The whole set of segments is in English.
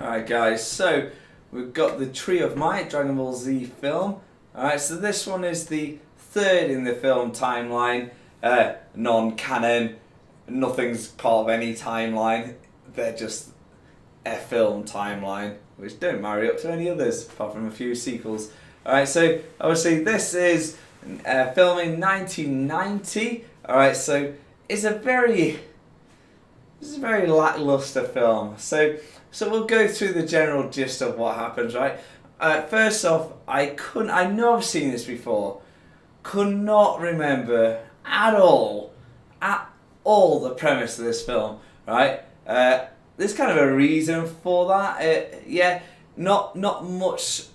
Alright guys, so we've got the Tree of Might, Dragon Ball Z film. Alright, so this one is the third in the film timeline, non-canon, nothing's part of any timeline, they're just a film timeline, which don't marry up to any others, apart from a few sequels. Alright, so obviously this is filmed in 1990, alright, so it's a very lackluster film. So we'll go through the general gist of what happens, right? First off, I know I've seen this before, could not remember at all the premise of this film, right? There's kind of a reason for that. Yeah, not much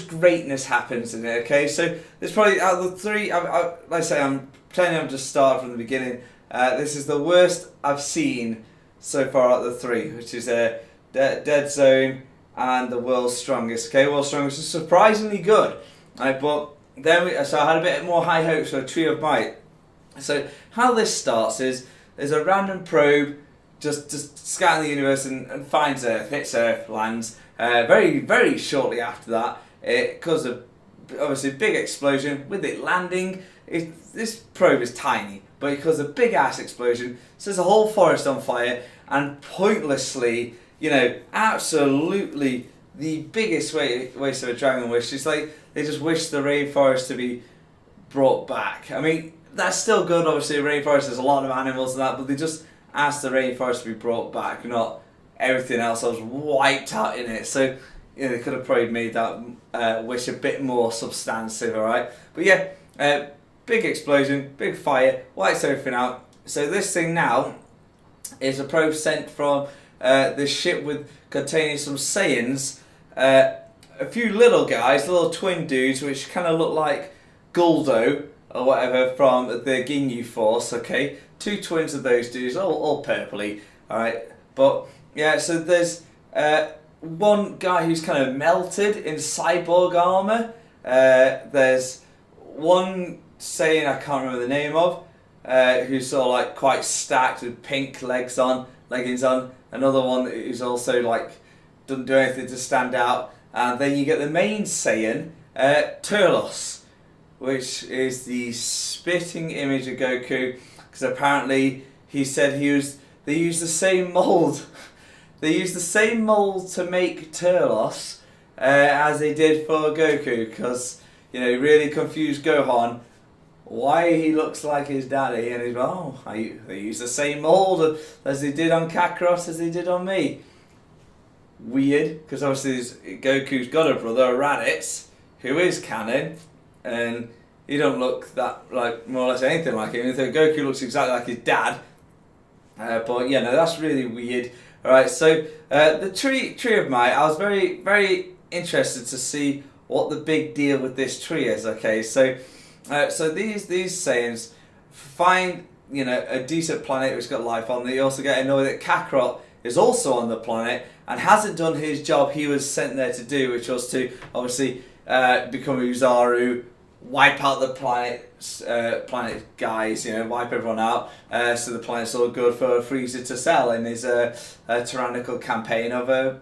greatness happens in it. Okay, so there's probably out of the three. Like I say, I'm pretending I'm just starting from the beginning. This is the worst I've seen so far out of the three, which is Dead Zone and the World's Strongest. Okay, World's Strongest is surprisingly good, right? But then so I had a bit more high hopes for Tree of Might. So how this starts is there's a random probe just scanning the universe and finds Earth, hits Earth, lands. Very shortly after that, it causes obviously a big explosion. With it landing, this probe is tiny, but it caused a big ass explosion. So there's a whole forest on fire, and pointlessly, absolutely the biggest waste of a dragon wish is like they just wish the rainforest to be brought back. I mean, that's still good. Obviously, the rainforest has a lot of animals and that, but they just asked the rainforest to be brought back, not everything else that was wiped out in it. So they could have probably made that wish a bit more substantive, alright? But yeah, big explosion, big fire, wipes everything out. So this thing now is a probe sent from this ship containing some Saiyans, a few little guys, little twin dudes, which kind of look like Guldo or whatever from the Ginyu Force. Okay, two twins of those dudes, all purpley. All right, but yeah, so there's one guy who's kind of melted in cyborg armor. There's one Saiyan I can't remember the name of, who's sort of like quite stacked with pink leggings on. Another one who's also like doesn't do anything to stand out. And then you get the main Saiyan, Turlos, which is the spitting image of Goku, because apparently he said they used the same mold. They used the same mold to make Turlos as they did for Goku, because really confused Gohan why he looks like his daddy, and he's like, they use the same mold as they did on Kakarot as they did on me. Weird, because obviously Goku's got a brother, Raditz, who is canon, and he don't look that like more or less anything like him. Goku looks exactly like his dad. But yeah, no, that's really weird. All right, so the tree of Might, I was very interested to see what the big deal with this tree is. Okay, so these Saiyans find a decent planet which got life on. They also get annoyed that Kakarot is also on the planet and hasn't done his job he was sent there to do, which was to obviously become Uzaru, wipe out the planet guys, wipe everyone out, so the planet's all good for Frieza to sell in his tyrannical campaign of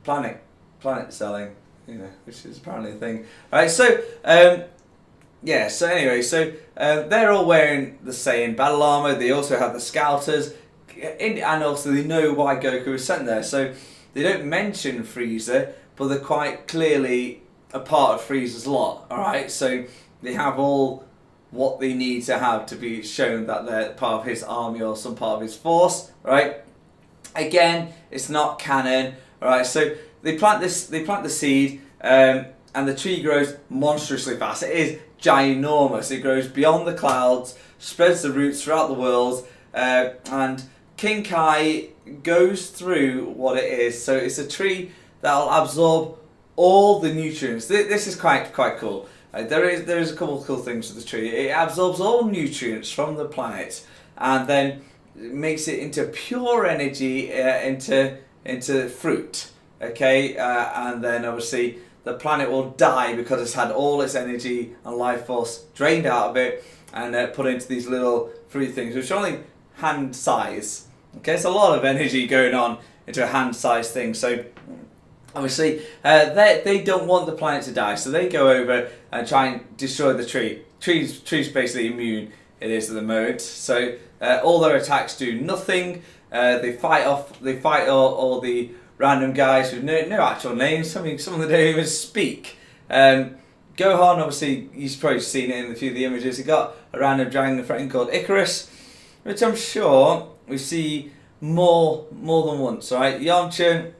planet selling, which is apparently a thing. Alright, so yeah, so anyway, they're all wearing the Saiyan battle armor. They also have the Scouters, and also they know why Goku was sent there. So they don't mention Frieza, but they're quite clearly a part of Frieza's lot. All right, so they have all what they need to have to be shown that they're part of his army or some part of his force. Right? Again, it's not canon. All right, so they plant the seed, and the tree grows monstrously fast. It is ginormous. It grows beyond the clouds, spreads the roots throughout the world, and King Kai goes through what it is. So it's a tree that will absorb all the nutrients. This is quite cool. There is a couple of cool things with the tree. It absorbs all nutrients from the planet and then makes it into pure energy, into fruit. Okay, and then obviously the planet will die because it's had all its energy and life force drained out of it and put into these little fruit things, which are only hand size. Okay, it's a lot of energy going on into a hand-sized thing. So obviously, they don't want the planet to die, so they go over and try and destroy the tree. Tree's basically immune, it is at the moment. So all their attacks do nothing. They fight all the random guys with no actual names. Some of them don't even speak. Gohan, obviously, you've probably seen it in a few of the images. He got a random dragon friend called Icarus, which I'm sure we see more than once. All right, Yamcha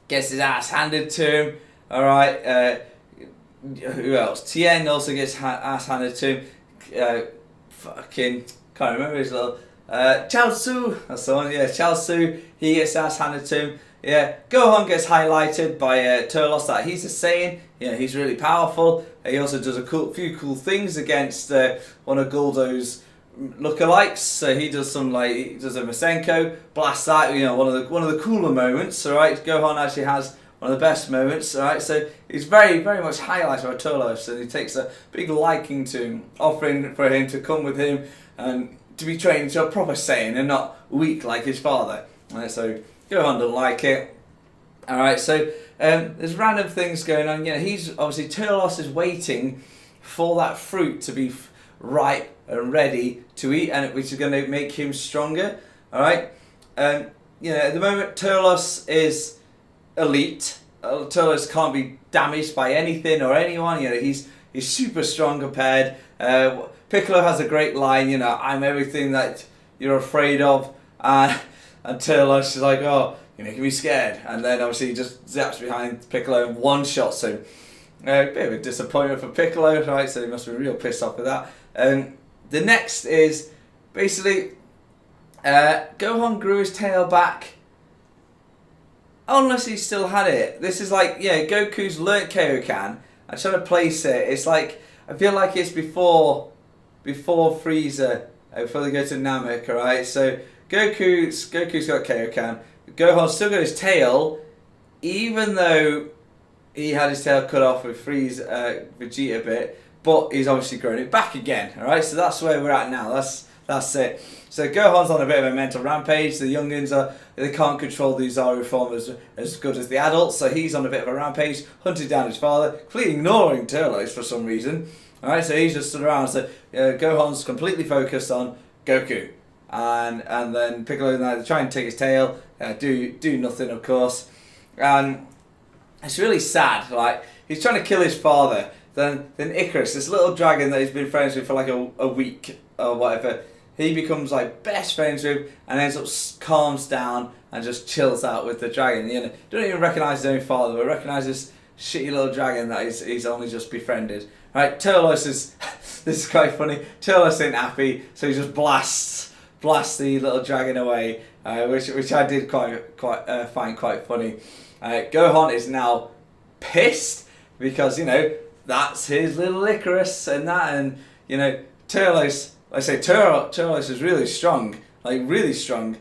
gets his ass handed to him. All right, who else? Tien also gets ass handed to him. Fucking can't remember his little. Chaozu, that's the one. Yeah, Chaozu. He gets ass handed to him. Yeah, Gohan gets highlighted by Turlos that he's a Saiyan. Yeah, he's really powerful. He also does few cool things against one of Guldo's lookalikes. So he does he does a Masenko, blasts that. You know, one of the cooler moments. All right, Gohan actually has one of the best moments. All right, so he's very much highlighted by Turlos, and he takes a big liking to him, offering for him to come with him and to be trained into a proper Saiyan and not weak like his father. All right, so Gohan doesn't like it. Alright, so there's random things going on. You know, he's obviously Turlos is waiting for that fruit to be ripe and ready to eat, and which is going to make him stronger. Alright, you know, at the moment Turlos is elite. Turlos can't be damaged by anything or anyone. You know, he's super strong compared. Piccolo has a great line. You know, I'm everything that you're afraid of. And Turlos is like, oh, you're making me scared. And then obviously he just zaps behind Piccolo and one-shots him. A bit of a disappointment for Piccolo, right? So he must be real pissed off with that. The next is basically Gohan grew his tail back. Unless he still had it. This is like, yeah, Goku's learnt Kaioken. I'm trying to place it. It's like, I feel like it's before Frieza, before they go to Namek, alright? So Goku's got Kaioken. Gohan's still got his tail, even though he had his tail cut off with Vegeta a bit, but he's obviously grown it back again. All right, so that's where we're at now. That's it. So Gohan's on a bit of a mental rampage. The youngins they can't control the Zaru form as good as the adults, so he's on a bit of a rampage, hunting down his father, completely ignoring Turlos for some reason. All right, so he's just stood around. So Gohan's completely focused on Goku. And then Piccolo and I try and take his tail, do nothing, of course, and it's really sad. Like, he's trying to kill his father. Then Icarus, this little dragon that he's been friends with for like a week or whatever, he becomes like best friends with, and ends up calms down and just chills out with the dragon. You know, don't even recognise his own father, but recognises this shitty little dragon that he's only just befriended. Right, Turlos is this is quite funny. Turlos ain't happy, so he just blasts the little dragon away, which I did find quite funny. Gohan is now pissed because, you know, that's his little Icarus and you know, Turlos. I say Turlos is really strong, like really strong.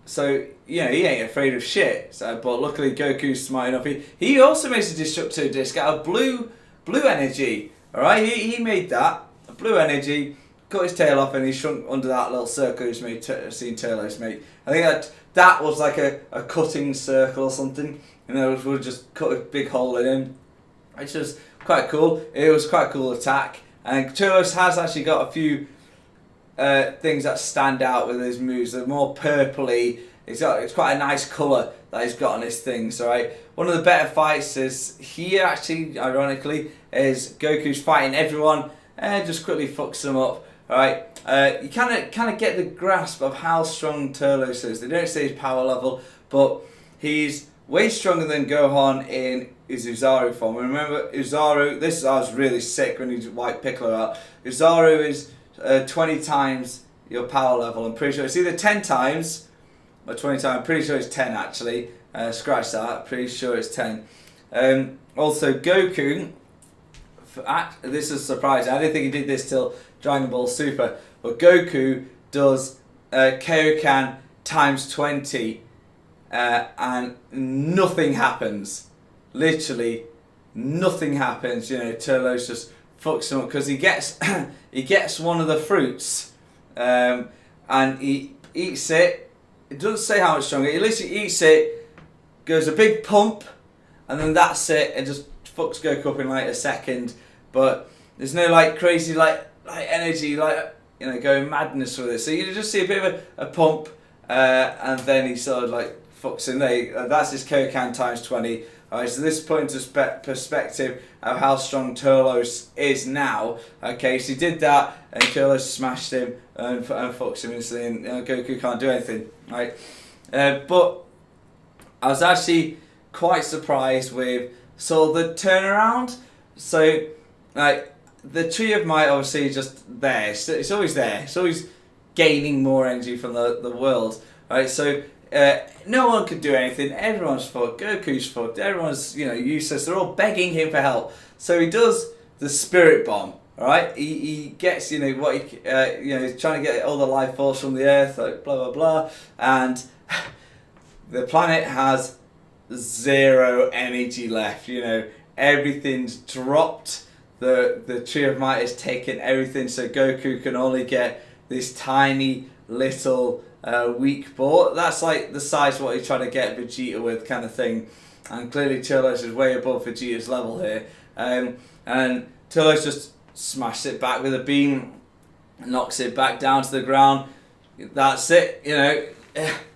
So you know, he ain't afraid of shit. So, but luckily Goku's smart enough. He also makes a destructor disc out of blue energy. All right, he made that blue energy. Cut his tail off and he shrunk under that little circle he's seen Turlos make. I think that was like a cutting circle or something. You know, we'll just cut a big hole in him, which was quite cool. It was quite a cool attack. And Turlos has actually got a few things that stand out with his moves. They're more purpley. It's quite a nice colour that he's got on his things. Right. One of the better fights is here actually, ironically, is Goku's fighting everyone and just quickly fucks them up. Alright, you kind of get the grasp of how strong Turlos is. They don't say his power level, but he's way stronger than Gohan in his Uzaru form. And remember, Uzaru, I was really sick when he wiped Piccolo out. Uzaru is 20 times your power level. I'm pretty sure it's either 10 times or 20 times. I'm pretty sure it's 10 actually. Scratch that, pretty sure it's 10. Also, Goku, this is surprising. I didn't think he did this till Dragon Ball Super, but Goku does Kaioken times 20 and nothing happens. Literally nothing happens. You know, Turlos just fucks him up because he gets he gets one of the fruits and he eats it it doesn't say how much stronger. He literally eats it, goes a big pump, and then that's it. It just fucks Goku up in like a second. But there's no like crazy like energy, like, you know, going madness with it. So you just see a bit of a pump, and then he sort of like fucks in there. That's his Kokan times 20. Alright, so this puts into perspective of how strong Turlos is now. Okay, so he did that, and Turlos smashed him and fucks him instantly, and, you know, Goku can't do anything. Right, but I was actually quite surprised with sort of the turnaround. So, like, the Tree of Might obviously just there. It's always there. It's always gaining more energy from the world. Right, so no one could do anything. Everyone's fucked. Goku's fucked. Everyone's, you know, useless. They're all begging him for help. So he does the Spirit Bomb. All right, he gets, you know, what he you know, he's trying to get all the life force from the Earth, like blah blah blah, and the planet has 0 energy left. You know, everything's dropped. The Tree of Might has taken everything, so Goku can only get this tiny little weak ball. That's like the size of what he's trying to get Vegeta with, kind of thing. And clearly Turles is way above Vegeta's level here. And Turles just smashes it back with a beam, knocks it back down to the ground. That's it, you know.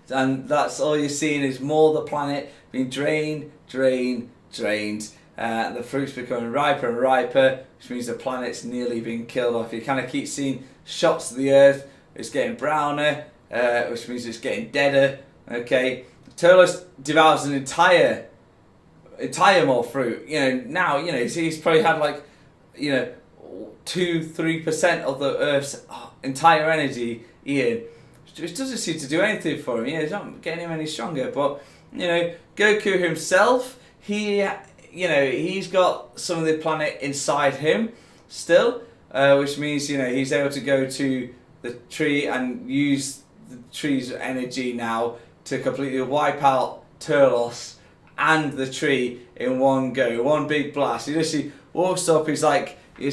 And that's all you're seeing is more of the planet being drained. The fruit's becoming riper and riper, which means the planet's nearly being killed off. You kind of keep seeing shots of the Earth. It's getting browner, which means it's getting deader. Okay, Turles devours an entire more fruit. You know, now, you know, he's probably had like, you know, 2-3% of the Earth's entire energy eaten. Which doesn't seem to do anything for him. You know, it's not getting him any stronger. But, you know, Goku himself, you know, he's got some of the planet inside him still, which means, you know, he's able to go to the tree and use the tree's energy now to completely wipe out Turles and the tree in one go, one big blast. He literally walks up, he's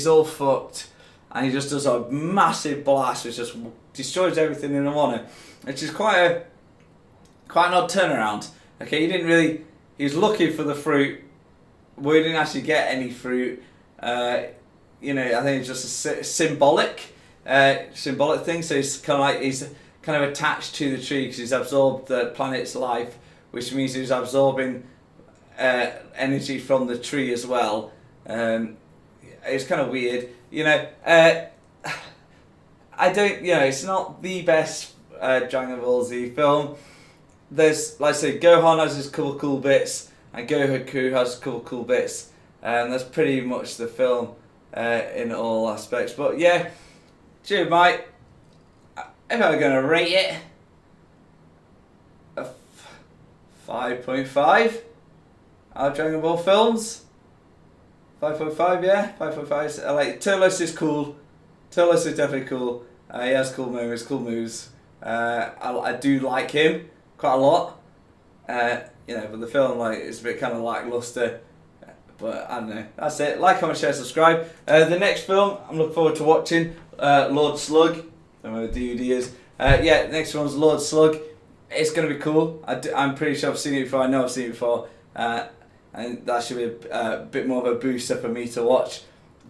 all fucked, and he just does a massive blast which just destroys everything in one, which is quite an odd turnaround. Okay, he was looking for the fruit. We didn't actually get any fruit. You know, I think it's just a symbolic thing. So he's kind of attached to the tree because he's absorbed the planet's life, which means he's absorbing energy from the tree as well. It's kind of weird, you know. I don't, you know, it's not the best Dragon Ball Z film. There's, like I say, Gohan has his cool bits, and Goku has cool bits, and that's pretty much the film in all aspects. But yeah, Tree Might, if I were going to rate it, a 5.5 out of Dragon Ball films. 5.5, yeah, 5.5. I like Turles is cool. Turles is definitely cool. He has cool moments, cool moves. I do like him quite a lot. You know, but the film, like, is a bit kind of lackluster. But I don't know. That's it. Like, comment, share, subscribe. The next film I'm looking forward to watching, Lord Slug. I don't know what the DVD is. Yeah, the next one's Lord Slug. It's going to be cool. I'm pretty sure I've seen it before. I know I've seen it before. And that should be a bit more of a booster for me to watch.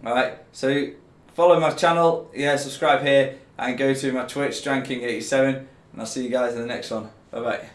Alright, so follow my channel. Yeah, subscribe here. And go to my Twitch, DragonKing87. And I'll see you guys in the next one. Bye bye.